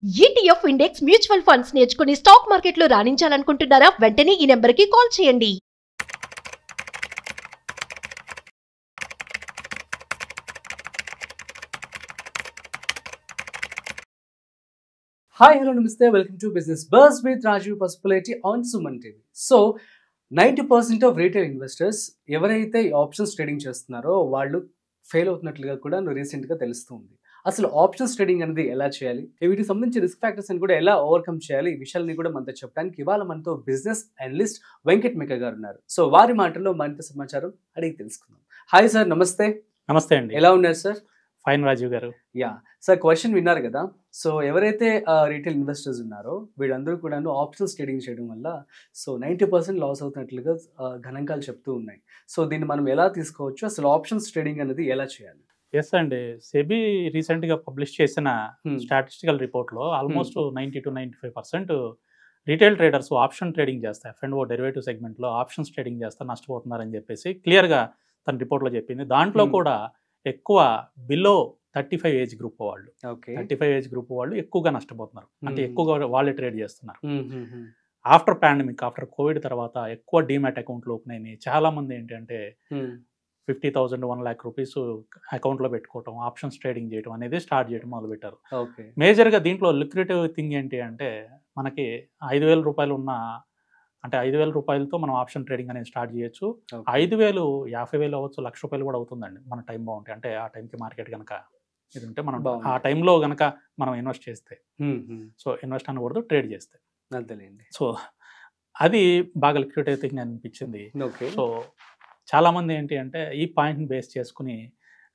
ETF index mutual funds నేర్చుకుని stock మార్కెట్లో రాణించాలనుకుంటున్నారా? వెంటనే ఈ నెంబర్కి కాల్ చేయండి. Hi, hello, namaste. Welcome to Business Buzz with Rajiv Pasupuleti on Suman TV. So, 90% of retail investors ఎవరైతే ఈ ఆప్షన్స్ ట్రేడింగ్ చేస్తున్నారో వాళ్ళు ఫెయిల్ అవుతున్నట్లుగా కూడా రీసెంట్గా తెలుస్తుంది. అసలు ఆప్షన్స్ ట్రేడింగ్ అనేది ఎలా చేయాలి, వీటికి సంబంధించి రిస్క్ ఫ్యాక్టర్స్ అని కూడా ఎలా ఓవర్కమ్ చేయాలి, ఈ విషయాలని కూడా మనతో చెప్పడానికి ఇవాళ మనతో బిజినెస్ అనలిస్ట్ వెంకట్ మేక గారు ఉన్నారు. సో వారి మాటల్లో మరింత సమాచారం అడిగి తెలుసుకుందాం. హాయ్ సార్, నమస్తే. నమస్తే అండి. ఎలా ఉన్నారు సార్? ఫైన్ రాజీవ్ గారు. యా సార్, క్వశ్చన్ విన్నారు కదా. సో ఎవరైతే రీటైల్ ఇన్వెస్టర్స్ ఉన్నారో వీళ్ళందరూ కూడా ఆప్షన్స్ ట్రేడింగ్ చేయడం వల్ల 90% లాస్ అవుతున్నట్లుగా గణాంకాలు చెప్తూ ఉన్నాయి. సో దీన్ని మనం ఎలా తీసుకోవచ్చు, అసలు ఆప్షన్స్ ట్రేడింగ్ అనేది ఎలా చేయాలి? ఎస్ అండి, సెబీ రీసెంట్ గా పబ్లిష్ చేసిన స్టాటిస్టికల్ రిపోర్ట్ లో almost 90 to 95% retail traders option trading చేస్తారు. F&O డెరివేటివ్ సెగ్మెంట్ లో ఆప్షన్స్ ట్రేడింగ్ చేస్తారు, నష్టపోతున్నారని చెప్పేసి క్లియర్ గా తన రిపోర్ట్ లో చెప్పింది. దాంట్లో కూడా ఎక్కువ బిలో 35 ఏజ్ గ్రూప్ వాళ్ళు 35 ఏజ్ గ్రూప్ వాళ్ళు ఎక్కువగా నష్టపోతున్నారు. అంటే ఎక్కువగా వాళ్ళే ట్రేడ్ చేస్తున్నారు. ఆఫ్టర్ పాండమిక్, ఆఫ్టర్ కోవిడ్ తర్వాత ఎక్కువ డీమ్యాట్ అకౌంట్లు ఓపెన్ అయినాయి. చాలా మంది ఏంటంటే 50,000 1 lakh రూపీస్ అకౌంట్లో పెట్టుకోవటం, ఆప్షన్స్ ట్రేడింగ్ చేయడం అనేది స్టార్ట్ చేయడం మొదలుపెట్టారు. మేజర్గా దీంట్లో లిక్విడేటివ్ థింగ్ ఏంటి అంటే మనకి 5,000 రూపాయలు ఉన్న, అంటే 5,000 రూపాయలతో మనం ఆప్షన్ ట్రేడింగ్ అనేది స్టార్ట్ చేయొచ్చు. 5,000 50,000 అవ్వచ్చు, ₹1,00,000 కూడా అవుతుందండి మన టైం బాగుంటాయి. అంటే ఆ టైంకి మార్కెట్ కనుక ఇది ఉంటే మనం ఆ టైంలో కనుక మనం ఇన్వెస్ట్ చేస్తే, సో ఇన్వెస్ట్ అనకూడదు, ట్రేడ్ చేస్తే. సో అది బాగా లిక్విడేటివ్ థింగ్ అనిపించింది. సో చాలా మంది ఏంటి అంటే ఈ పాయింట్ని బేస్ చేసుకుని,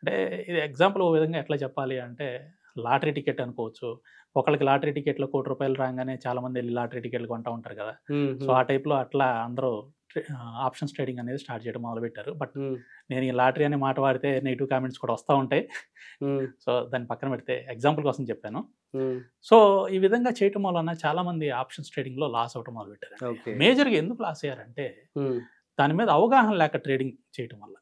అంటే ఇది ఎగ్జాంపుల్ ఓ విధంగా ఎట్లా చెప్పాలి అంటే లాటరీ టికెట్ అనుకోవచ్చు. ఒకళ్ళకి లాటరీ టికెట్లో ₹1,00,00,000 రాగానే చాలా మంది వెళ్ళి లాటరీ టికెట్లు కొంటూ ఉంటారు కదా. సో ఆ టైప్లో అట్లా అందరూ ఆప్షన్స్ ట్రేడింగ్ అనేది స్టార్ట్ చేయడం మొదలుపెట్టారు. బట్ నేను ఈ లాటరీ అనే మాట వాడితే నెగిటివ్ కామెంట్స్ కూడా వస్తూ ఉంటాయి. సో దాన్ని పక్కన పెడితే ఎగ్జాంపుల్ కోసం చెప్పాను. సో ఈ విధంగా చేయటం వలన చాలా మంది ఆప్షన్స్ ట్రేడింగ్ లో లాస్ అవటం మొదలుపెట్టారు. మేజర్గా ఎందుకు లాస్ అయ్యారంటే దాని మీద అవగాహన లేక ట్రేడింగ్ చేయటం వల్ల.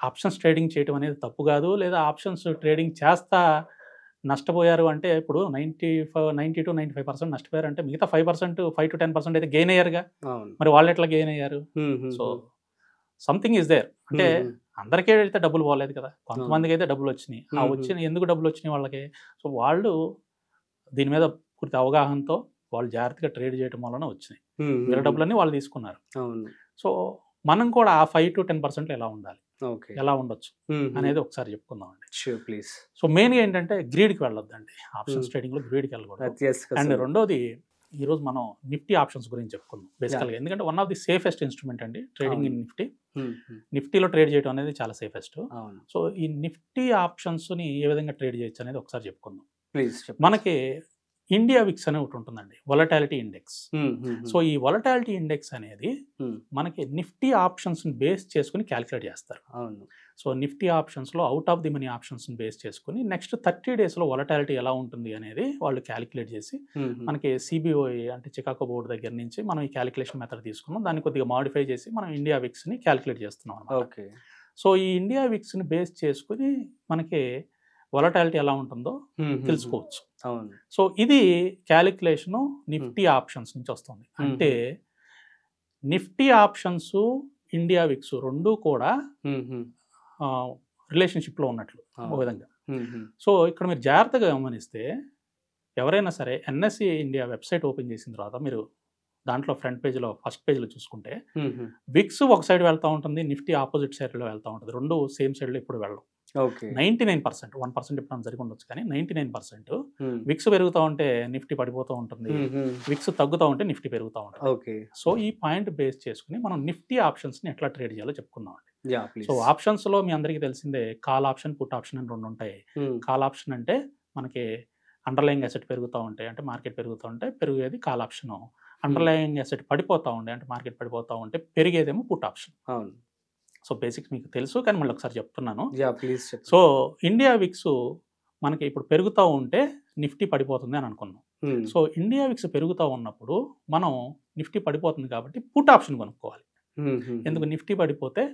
ఆప్షన్స్ ట్రేడింగ్ చేయటం అనేది తప్పు కాదు, లేదా ఆప్షన్స్ ట్రేడింగ్ చేస్తా నష్టపోయారు అంటే ఇప్పుడు 90 to 95% నష్టపోయారు అంటే మిగతా 5% 5 to 10% అయితే గెయిన్ అయ్యారుగా. మరి వాళ్ళు ఎట్లా గెయిన్ అయ్యారు? So something is there. అంటే అందరికీ అయితే డబ్బులు పోలేదు కదా, కొంతమందికి అయితే డబ్బులు వచ్చినాయి. ఆ వచ్చిన ఎందుకు డబ్బులు వచ్చినాయి వాళ్ళకి? సో వాళ్ళు దీని మీద పూర్తి అవగాహనతో వాళ్ళు జాగ్రత్తగా ట్రేడ్ చేయడం వలన వచ్చినాయి. వీళ్ళ డబ్బులన్నీ వాళ్ళు తీసుకున్నారు. సో మనం కూడా ఆ 5 to 10% ఎలా ఉండాలి, ఎలా ఉండొచ్చు అనేది ఒకసారి చెప్పుకుందాం అండి. ప్లీజ్. సో మెయిన్గా ఏంటంటే గ్రీడ్కి వెళ్ళొద్దండి, ఆప్షన్స్ ట్రేడింగ్లో గ్రీడ్కి వెళ్ళకూడదు. అండ్ రెండోది, ఈరోజు మనం నిఫ్టీ ఆప్షన్స్ గురించి చెప్పుకుందాం బేసికల్గా. ఎందుకంటే one of the safest instrument అండి ట్రేడింగ్ ఇన్ నిఫ్టీ. నిఫ్టీలో ట్రేడ్ చేయడం అనేది చాలా సేఫెస్ట్. సో ఈ నిఫ్టీ ఆప్షన్స్ని ఏ విధంగా ట్రేడ్ చేయొచ్చు అనేది ఒకసారి చెప్పుకుందాం. ప్లీజ్. మనకి ఇండియా విక్స్ అనే ఒకటి ఉంటుందండి, వొలటాలిటీ ఇండెక్స్. సో ఈ వొలటాలిటీ ఇండెక్స్ అనేది మనకి నిఫ్టీ ఆప్షన్స్ని బేస్ చేసుకుని క్యాలిక్యులేట్ చేస్తారు. సో నిఫ్టీ ఆప్షన్స్లో అవుట్ ఆఫ్ ది మనీ ఆప్షన్స్ని బేస్ చేసుకుని నెక్స్ట్ 30 daysలో వొలటాలిటీ ఎలా ఉంటుంది అనేది వాళ్ళు క్యాలిక్యులేట్ చేసి మనకి సిబిఓఐ అంటే చికాగో బోర్డు దగ్గర నుంచి మనం ఈ క్యాలిక్యులేషన్ మెథడ్ తీసుకున్నాం. దాన్ని కొద్దిగా మాడిఫై చేసి మనం ఇండియా విక్స్ని క్యాలిక్యులేట్ చేస్తున్నాం అన్నమాట. సో ఈ ఇండియా విక్స్ని బేస్ చేసుకుని మనకి వొలటాలిటీ ఎలా ఉంటుందో తెలుసుకోవచ్చు. సో ఇది క్యాలిక్యులేషను నిఫ్టీ ఆప్షన్స్ నుంచి వస్తుంది. అంటే నిఫ్టీ ఆప్షన్స్ ఇండియా విక్స్ రెండు కూడా రిలేషన్షిప్లో ఉన్నట్లు ఒక విధంగా. సో ఇక్కడ మీరు జాగ్రత్తగా గమనిస్తే ఎవరైనా సరే ఎన్ఎస్సి ఇండియా వెబ్సైట్ ఓపెన్ చేసిన తర్వాత మీరు దాంట్లో ఫ్రంట్ పేజ్లో ఫస్ట్ పేజ్లో చూసుకుంటే విక్స్ ఒక సైడ్ వెళ్తూ ఉంటుంది, నిఫ్టీ ఆపోజిట్ సైడ్లో వెళ్తూ ఉంటుంది. రెండు సేమ్ సైడ్లో ఇప్పుడు వెళ్ళవు. 99%, 1% ఇప్పుడు జరిగి ఉండొచ్చు, కానీ 99% విక్స్ పెరుగుతూ ఉంటే నిఫ్టీ పడిపోతూ ఉంటుంది, విక్స్ తగ్గుతూ ఉంటే నిఫ్టీ పెరుగుతూ ఉంటుంది. సో ఈ పాయింట్ బేస్ చేసుకుని మనం నిఫ్టీ ఆప్షన్స్ని ఎట్లా ట్రేడ్ చేయాలో చెప్పుకుందాం అండి. సో ఆప్షన్స్లో మీ అందరికీ తెలిసిందే కాల్ ఆప్షన్, పుట్ ఆప్షన్ అని రెండు ఉంటాయి. కాల్ ఆప్షన్ అంటే మనకి అండర్లయింగ్ అసెట్ పెరుగుతూ ఉంటాయి, అంటే మార్కెట్ పెరుగుతూ ఉంటే పెరిగేది కాల్ ఆప్షన్. అండర్లయింగ్ అసెట్ పడిపోతూ ఉండే, అంటే మార్కెట్ పడిపోతూ ఉంటే పెరిగేదేమో పుట్ ఆప్షన్. సో బేసిక్స్ మీకు తెలుసు, కానీ మళ్ళీ ఒకసారి చెప్తున్నాను. సో ఇండియా విక్స్ మనకి ఇప్పుడు పెరుగుతూ ఉంటే నిఫ్టీ పడిపోతుంది అని అనుకున్నాం. సో ఇండియా విక్స్ పెరుగుతూ ఉన్నప్పుడు మనం నిఫ్టీ పడిపోతుంది కాబట్టి పుట్ ఆప్షన్ కొనుక్కోవాలి. ఎందుకు? నిఫ్టీ పడిపోతే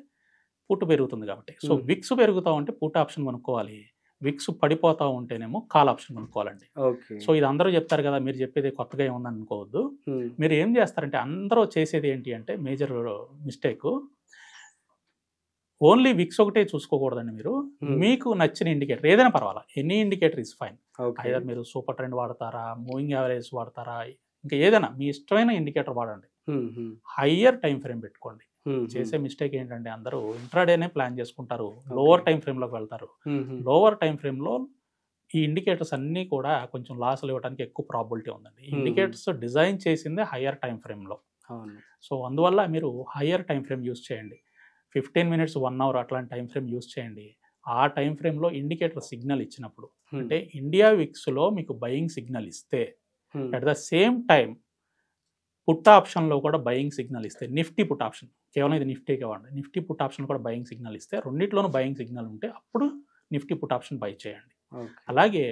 పుట్ పెరుగుతుంది కాబట్టి. సో విక్స్ పెరుగుతూ ఉంటే పుట్ ఆప్షన్ కొనుక్కోవాలి. విక్స్ పడిపోతూ ఉంటేనేమో కాల్ ఆప్షన్ కొనుక్కోవాలండి. ఓకే. సో ఇది అందరూ చెప్తారు కదా, మీరు చెప్పేది కొత్తగా ఏముందని అనుకోవద్దు. మీరు ఏం చేస్తారంటే అందరూ చేసేది ఏంటి అంటే మేజర్ మిస్టేక్, ఓన్లీ విక్స్ ఒకటే చూసుకోకూడదండి. మీరు మీకు నచ్చిన ఇండికేటర్ ఏదైనా పర్వాలా, any indicator is fine. Either మీరు సూపర్ ట్రెండ్ వాడతారా, మూవింగ్ యావరేజ్ వాడతారా, ఇంకా ఏదైనా మీ ఇష్టమైన ఇండికేటర్ వాడండి. హయ్యర్ టైం ఫ్రేమ్ పెట్టుకోండి. చేసే మిస్టేక్ ఏంటంటే అందరూ ఇంట్రాడేనే ప్లాన్ చేసుకుంటారు, లోవర్ టైం ఫ్రేమ్లోకి వెళ్తారు. లోవర్ టైం ఫ్రేమ్లో ఈ ఇండికేటర్స్ అన్నీ కూడా కొంచెం లాస్లు ఇవ్వడానికి ఎక్కువ ప్రాబిలిటీ ఉందండి. ఇండికేటర్స్ డిజైన్ చేసిందే హయ్యర్ టైం ఫ్రేమ్లో. సో అందువల్ల మీరు హయ్యర్ టైం ఫ్రేమ్ యూస్ చేయండి. 15 minutes 1 hour అట్లాంటి టైం ఫ్రేమ్ యూస్ చేయండి. ఆ టైం ఫ్రేమ్లో ఇండికేటర్ సిగ్నల్ ఇచ్చినప్పుడు, అంటే ఇండియా విక్స్లో మీకు బయింగ్ సిగ్నల్ ఇస్తే, at the same time put ఆప్షన్లో కూడా బయింగ్ సిగ్నల్ ఇస్తే, నిఫ్టీ పుట్ ఆప్షన్, కేవలం ఇది నిఫ్టీకే వాడండి, నిఫ్టీ పుట్ ఆప్షన్ కూడా బయింగ్ సిగ్నల్ ఇస్తే, రెండిట్లోనూ బయింగ్ సిగ్నల్ ఉంటే అప్పుడు నిఫ్టీ పుట్ ఆప్షన్ బై చేయండి. అలాగే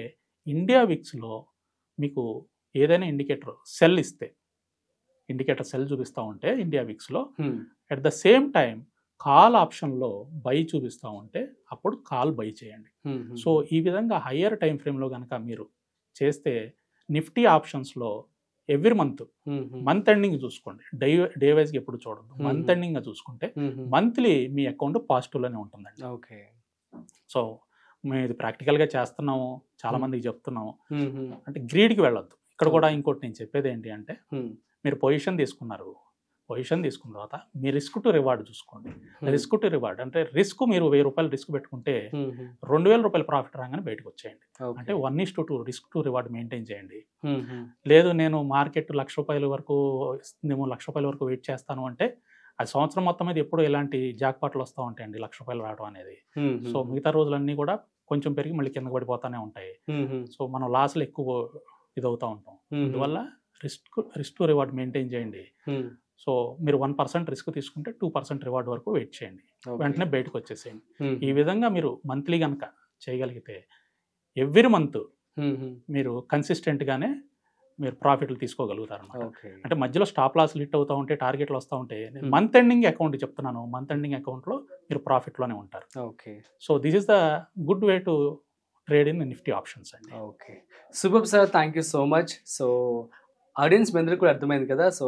ఇండియా విక్స్లో మీకు ఏదైనా ఇండికేటర్ సెల్ ఇస్తే, ఇండికేటర్ సెల్ చూపిస్తూ ఉంటే ఇండియా విక్స్లో, at the same time call ఆప్షన్లో బై చూపిస్తూ ఉంటే అప్పుడు కాల్ బై చేయండి. సో ఈ విధంగా హయ్యర్ టైం ఫ్రేమ్లో కనుక మీరు చేస్తే నిఫ్టీ ఆప్షన్స్లో ఎవ్రీ మంత్ ఎండింగ్ చూసుకోండి, డే వైజ్గా ఎప్పుడు చూడద్దు, మంత్ ఎండింగ్గా చూసుకుంటే మంత్లీ మీ అకౌంట్ పాజిటివ్లోనే ఉంటుందండి. ఓకే. సో మేము ఇది ప్రాక్టికల్గా చేస్తున్నాము, చాలామందికి చెప్తున్నాము. అంటే గ్రీడ్కి వెళ్ళొద్దు. ఇక్కడ కూడా ఇంకోటి నేను చెప్పేది ఏంటి అంటే, మీరు పొజిషన్ తీసుకున్నారు, పొజిషన్ తీసుకున్న తర్వాత మీ రిస్క్ టు రివార్డ్ చూసుకోండి. రిస్క్ టు రివార్డ్ అంటే రిస్క్, మీరు 1000 రూపాయలు రిస్క్ పెట్టుకుంటే 2000 రూపాయలు ప్రాఫిట్ రాగానే బయటకు వచ్చేయండి. అంటే 1:2 రిస్క్ టు రివార్డ్ మెయింటైన్ చేయండి. లేదు నేను మార్కెట్ ₹1,00,000 వరకు ఇస్తుందేమో, ₹1,00,000 వరకు వెయిట్ చేస్తాను అంటే అది సంవత్సరం మొత్తం మీద ఎప్పుడు ఇలాంటి జాక్పాట్లు వస్తూ ఉంటాయండి, ₹1,00,000 రావడం అనేది. సో మిగతా రోజులన్నీ కూడా కొంచెం పెరిగి మళ్ళీ కింద పడిపోతూనే ఉంటాయి. సో మనం లాస్లు ఎక్కువ ఇదవుతూ ఉంటాం. అందువల్ల రిస్క్ టు రివార్డ్ మెయింటైన్ చేయండి. సో మీరు 1% రిస్క్ తీసుకుంటే 2% రివార్డ్ వరకు వెయిట్ చేయండి, వెంటనే బయటకు వచ్చేసేయండి. ఈ విధంగా మీరు మంత్లీ కనుక చేయగలిగితే ఎవ్రీ మంత్ మీరు కన్సిస్టెంట్గానే మీరు ప్రాఫిట్లు తీసుకోగలుగుతారు అన్నమాట. అంటే మధ్యలో స్టాప్ లాస్ హిట్ అవుతూ ఉంటే, టార్గెట్లు వస్తూ ఉంటే, మంత్ ఎండింగ్ అకౌంట్ చెప్తున్నాను, మంత్ ఎండింగ్ అకౌంట్లో మీరు ప్రాఫిట్లోనే ఉంటారు. Okay. So this is the good way to trade in Nifty options అండి. Okay, super sir, thank you so much. So audience మీ అందరికీ కూడా అర్థమైంది కదా. సో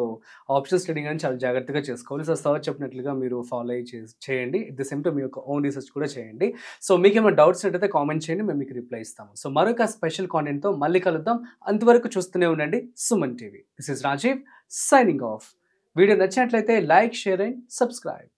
ఆప్షన్స్ ట్రేడింగ్ అని చాలా జాగ్రత్తగా చేసుకోవాలి. సో సార్ చెప్పినట్లుగా మీరు ఫాలో అయ్యి చేయండి. ఎట్ ద సేమ్ టైం మీ యొక్క ఓన్ రీసెర్చ్ కూడా చేయండి. సో మీకు ఏమైనా డౌట్స్ ఉంటే కామెంట్ చేయండి, మేము మీకు రిప్లై ఇస్తాము. సో మరొక స్పెషల్ కాంటెంట్తో మళ్ళీ కలుద్దాం. అంతవరకు చూస్తూనే ఉండండి Suman TV. This is Rajiv signing off. Video నచ్చినట్లయితే లైక్, షేర్ అండ్ సబ్స్క్రైబ్.